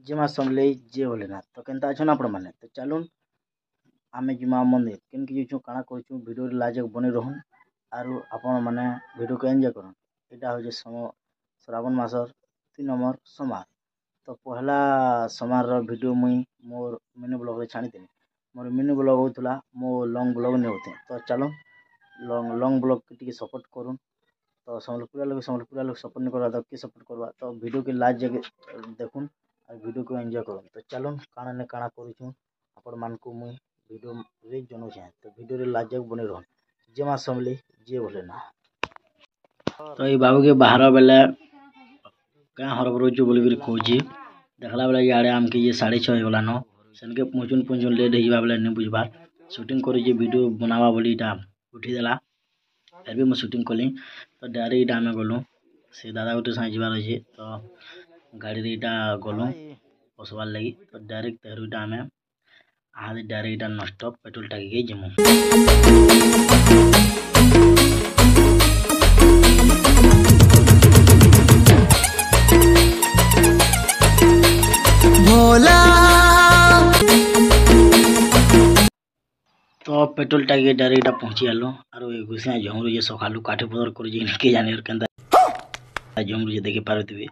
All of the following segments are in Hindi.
जिमा समले जे भोलेनाथ तो केनता अच्छा आपण माने तो चलून आमे जिमा मंदिर केन कि जो काना करछु वीडियो लाजक बने रहन आरु आपण माने वीडियो को एंजॉय करन। एटा हो जे श्रावण मासर 3 नंबर सोमवार तो पहला सोमवार रो वीडियो मुई मोर मिनी ब्लॉग रे छाणी देनी। मोर मिनी ब्लॉग होतला मो लॉन्ग ब्लॉग ने होते तो चलो लॉन्ग ब्लॉग के टिके सपोर्ट करूँ। तो समलपुरा लोग सपोर्ट नहीं करवा तो किए सपोर्ट करवा तो वीडियो के लास्ट जगह देखुन और वीडियो को एंजॉय करूँ। तो चलो काना ने काना करूँ आपण मान को मुई वीडियो रे जनो चाहे तो वीडियो रे लास्ट जगह बने रहन जेमा समले जे बोले ना। तो ये बाबू के बाहर बेले क्या हरबर जो बोल कहूँ देखला बेले इे आम के ये 6:30 होगला न सेनके पुंचुन लेट हो बेले नहीं बुझबार शूटिंग कर वीडियो बनावा बोली उठीदेला फिर भी मुझे शूटिंग कली। तो डायरेक्ट आम गलु से दादा गोटे साथ जबार अच्छे तो गाड़ी इटा गलु बसबार लगी तो डायरेक्ट तेहरुटा आम आहादे डायरेक्ट नॉनस्टॉप पेट्रोल टाकी जिमु। तो पेट्रोल टाकी डायरेक्ट पहुँची आलो और घुसिया झमरू जे सकालू काठी पदर कर के जाने केनता झमरू जे देखी पारुथिबे।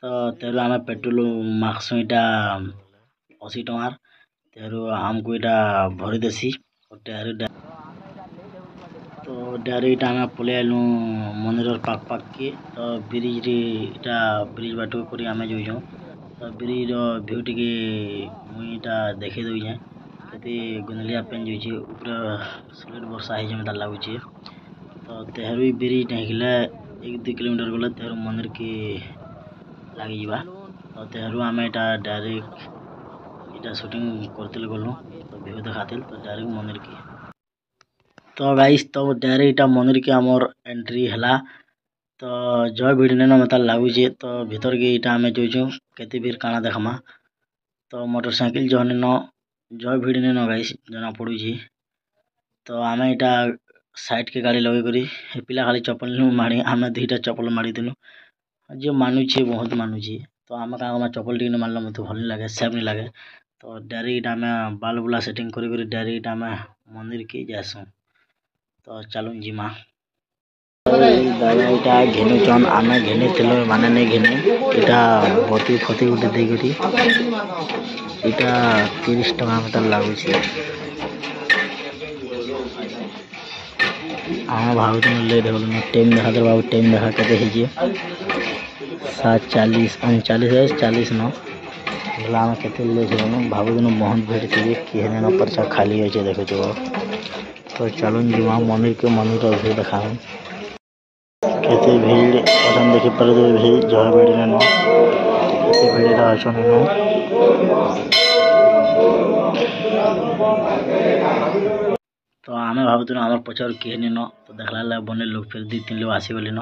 तो तेरु आम पेट्रोल माखसु इटा 80 टंकार तेरु आमको इटा भरी देसी तो डायरेक्ट आम पलि आलु मंदिर पाक के तो ब्रिज रे इटा ब्रिज बाट कर आम जाऊँ तो ब्रिज भ्यू टी मुई इटा देखे दूचे के गुंदलिया पेन जाइए ऊपर सलेट वर्षा है लगुच। तो तेहरू ब्रिज नहीं 1-2 किलोमीटर गले तेहरू मंदिर के लगी जा तो तेहरू आम इटा डायरेक्ट इटा शूटिंग करते गलु तो भ्यू देखाते तो डायरेक्ट मंदिर के तो गाइस तो डायरेक्ट मंदिर के आमर एंट्री है। तो जय भिड़ ने मत लगुचे तो भीतर के इटा आम जाऊँ केते भीड़ काना देखमा तो मोटरसाइकिल जहन न जय भिड़ ने न गाइस जना पड़ुची। तो आम इटा साइड के गाड़ी लगे करी पिला खाली चप्पल माड़ी आम 2टा चप्पल माड़ी देनु जो मानुचे बहुत मानुचे। तो आम क्या चप्पल टी मारल मत भल नहीं लगे सेफ नहीं लगे तो डायरेक्ट आम बाल बुला सेटिंग कर डायरेक्ट आम मंदिर के जासु। तो चलू जिमा दादा इटा घेनुचन आम घेनी माने नहीं घेने इटा बती फती गोटे देकरी इटा 30 टका मत लगुच। आम भाव लेट हो टाइम देखा दे बाबू टाइम देखा के 7:40 39 न आम के लेट हो भाव बहुत भीड़ थी किए न पर्चा खाली अच्छे देखो। तो चलू जीवा मंदिर भीड़ देखा केते भीड़ पसंद देखी पर भीड़ जय भीड़ न केते भीड़ अच्छा तो आम भावुन आम पचार किए न तो देखला बने लोग फिर 2-3 लोग आसीगले न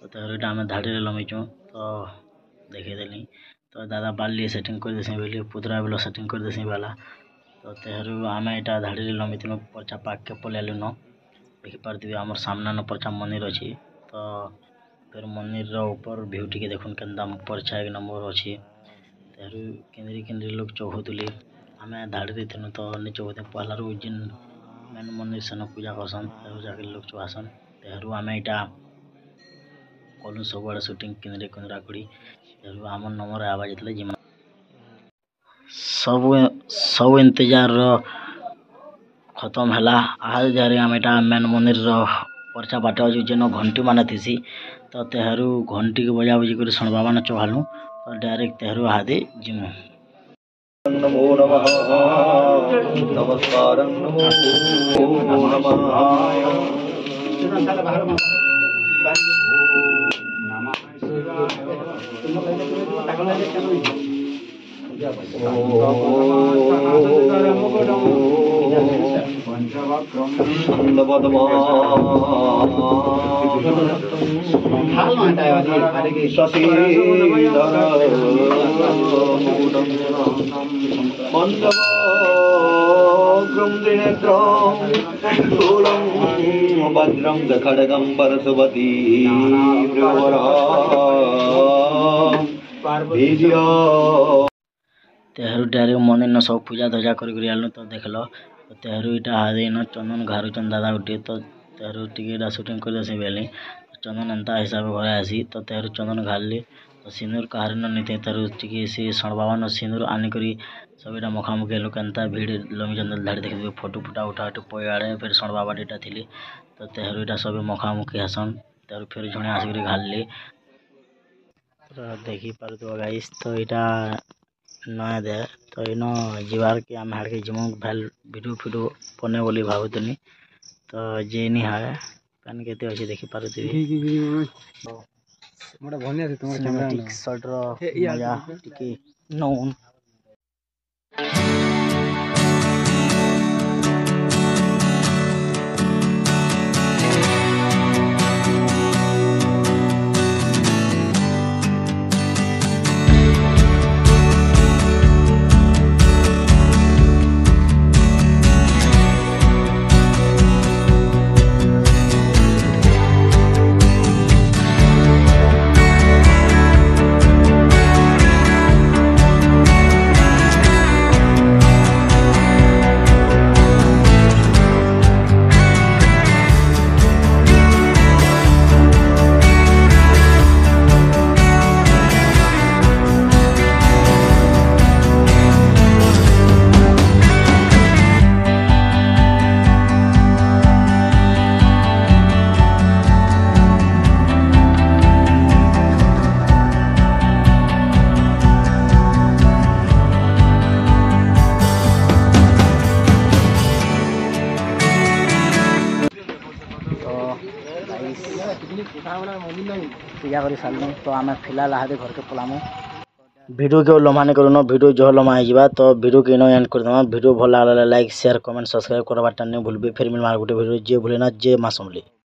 तो तेहरुटा आम धाड़ी लमेचु तो देखेदेली तो दादा बाली सेटिंग कर देसी बोली पुतरा बोला सेटिंग कर देसी वाला तो तेहरू आम इटा धाड़ी लमेथिलु पर्चा पाक के पलैलु न देखी पार्थी आमर सामना न पर्चा मंदिर अच्छी। तो फिर मंदिर ऊपर भ्यू टी देखुन के पर्चा 1 नंबर अच्छी तेहरू केंद्री लोग चौहतुली आम धाड़ी थी तो नहीं चौहते पहला जिन मेन मंदिर सेन पूजा करसन जाके लोग चुहासन तेहरू आम इटा कलु सब आड़े शूटिंग केंद्रे केंद्रा करी तेहरू आम नंबर आवा जितले जिमा सब इंतजार खत्म है आज जारे आम इटा मेन मंदिर पर्चा बाटा जेन घंटी माने थीसी तो तेहरू घंटी के बजा बजी कर सुनवा न चुहालु तो डायरेक्ट तेहरू हादे जिमु। नमो नमः नमस्कारं नमो नमः शुक्रं त्रिनेत्रं शूलं भद्रं खड्गं परशुवती तेहरू डायरेक्ट मंदिर न सब पूजा धजा कर आलु तो देखल तो तेहरू इटा हादे न चंदन घारुचन दादा उठे तो तेहरू टिके शूटिंग कर से बेले चंदन एंता हिसाब घर आसी तो तेहरू चंदन घाली तो सिंदूर कहार नहीं तेरू टिके से सणबाबा न सिंदूर आनिक सब इटा मुखामुखी लोक एंता भीड़ लमी जंदल धाड़ी देखिए फोटो फुटा उठा पड़े फिर सणबाबा डेटा थी तो तेहरू इटा सब मुखामुखी हसन तेरू फिर झुणे आसिक घाली देखी पार गाइस तो इटा नया दे तो इन जीवार के आम हाड़ के जिमु भैल वीडियो फिडियो बने बोली भावुतनी तो जे नहीं है पैन केते अच्छे देखी पारुथिबी सिनेमैटिक शॉट रो मजा टिके नोन पूजा कर सारू तो आम फिलहाल हादे घर के पलामु वीडियो के लम्हा करूँ वीडियो जो लम्हा हो तो वीडियो के इन एंड करदे वीडियो भल लगे लाइक शेयर कमेंट सब्सक्राइब करवाटा नहीं भूलबे फिर मिलमार गोटे वीडियो जे भूले ना जे माँ समली।